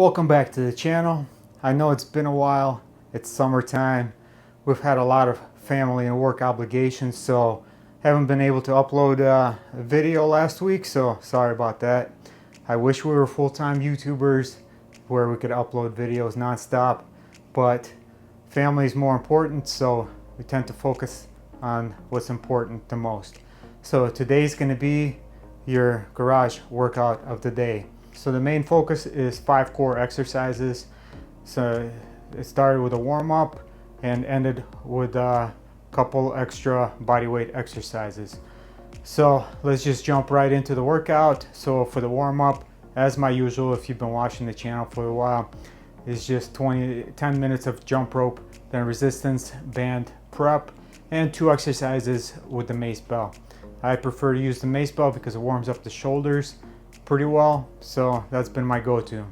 Welcome back to the channel. I know it's been a while. It's summertime. We've had a lot of family and work obligations, so haven't been able to upload a video last week, so sorry about that. I wish we were full-time YouTubers where we could upload videos nonstop, but family is more important, so we tend to focus on what's important the most. So today's going to be your garage workout of the day. So the main focus is 5 core exercises. So it started with a warm-up and ended with a couple extra bodyweight exercises. So let's just jump right into the workout. So for the warm-up, as my usual, if you've been watching the channel for a while, is just 10 minutes of jump rope, then resistance band prep, and 2 exercises with the mace bell. I prefer to use the mace bell because it warms up the shoulders pretty well, so that's been my go-to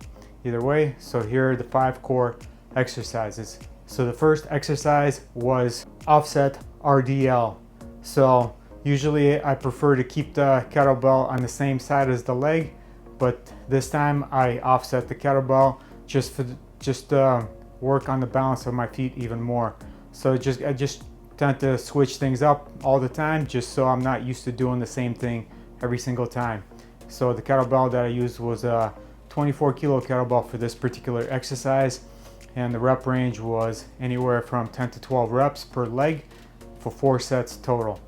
either way. So here are the 5 core exercises. So the first exercise was offset RDL. So usually I prefer to keep the kettlebell on the same side as the leg, but this time I offset the kettlebell just to work on the balance of my feet even more. So I just tend to switch things up all the time, just so I'm not used to doing the same thing every single time. So the kettlebell that I used was a 24 kilo kettlebell for this particular exercise, and the rep range was anywhere from 10 to 12 reps per leg for 4 sets total.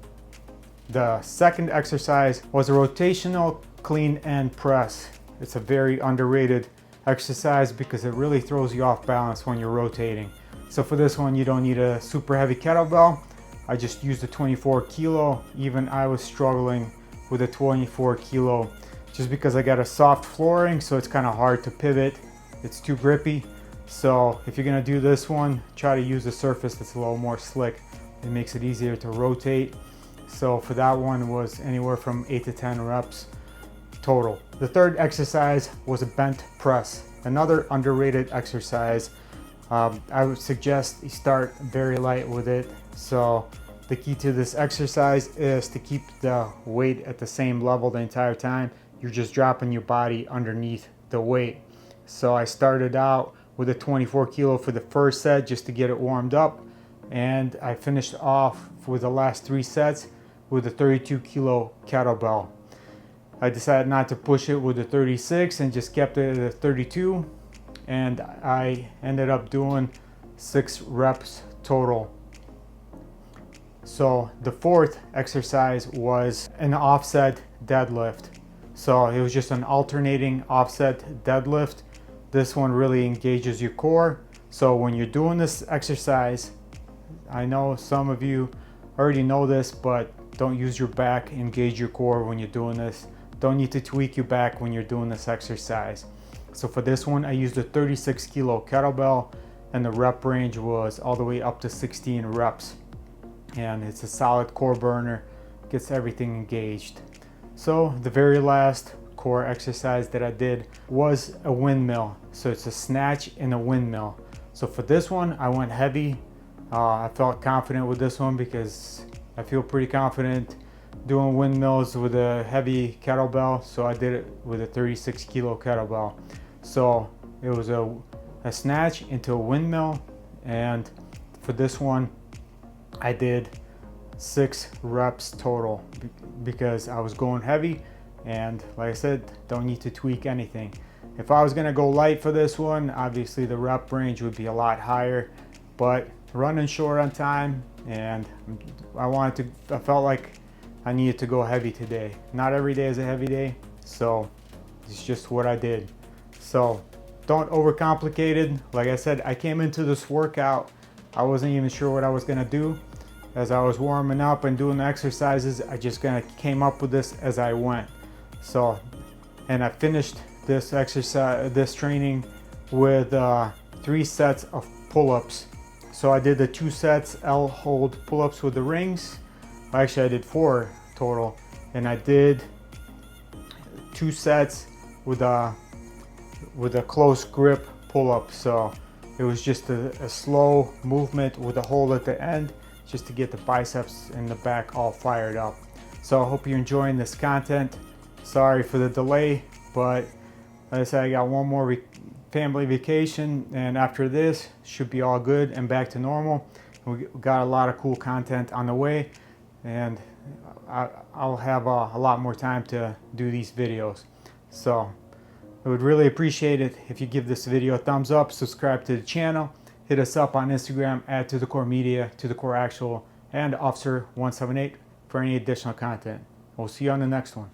The second exercise was a rotational clean and press. It's a very underrated exercise because it really throws you off balance when you're rotating. So for this one, you don't need a super heavy kettlebell. I just used a 24 kilo. Even I was struggling with a 24 kilo just because I got a soft flooring, so it's kind of hard to pivot. It's too grippy. So if you're gonna do this one, try to use a surface that's a little more slick. It makes it easier to rotate. So for that one, it was anywhere from 8 to 10 reps total. The third exercise was a bent press, another underrated exercise. I would suggest you start very light with it. So the key to this exercise is to keep the weight at the same level the entire time. You're just dropping your body underneath the weight. So I started out with a 24 kilo for the first set just to get it warmed up, and I finished off with the last 3 sets with a 32 kilo kettlebell. I decided not to push it with the 36 and just kept it at a 32, and I ended up doing 6 reps total. So the fourth exercise was an offset deadlift. So it was just an alternating offset deadlift. This one really engages your core. So when you're doing this exercise, I know some of you already know this, but don't use your back, engage your core when you're doing this. Don't need to tweak your back when you're doing this exercise. So for this one, I used a 36 kilo kettlebell, and the rep range was all the way up to 16 reps. And it's a solid core burner, gets everything engaged. So the very last core exercise that I did was a windmill. So it's a snatch and a windmill. So for this one, I went heavy. I felt confident with this one because I feel pretty confident doing windmills with a heavy kettlebell. So I did it with a 36 kilo kettlebell. So it was a snatch into a windmill, and for this one I did 6 reps total because I was going heavy, and like I said, don't need to tweak anything. If I was gonna go light for this one, obviously the rep range would be a lot higher, but running short on time, and I felt like I needed to go heavy today. Not every day is a heavy day, so it's just what I did. So don't overcomplicate it. Like I said, I came into this workout, I wasn't even sure what I was gonna do. As I was warming up and doing the exercises, I just kind of came up with this as I went. So, and I finished this exercise, this training with 3 sets of pull-ups. So I did the 2 sets L hold pull-ups with the rings. Actually, I did 4 total, and I did 2 sets with a close grip pull-up. So it was just a slow movement with a hold at the end, just to get the biceps and the back all fired up. So I hope you're enjoying this content. Sorry for the delay, but like I said, I got one more family vacation, and after this should be all good and back to normal. We got a lot of cool content on the way, and I'll have a lot more time to do these videos. So I would really appreciate it if you give this video a thumbs up, subscribe to the channel, hit us up on Instagram at To The Core Media, To The Core Actual, and Officer178 for any additional content. We'll see you on the next one.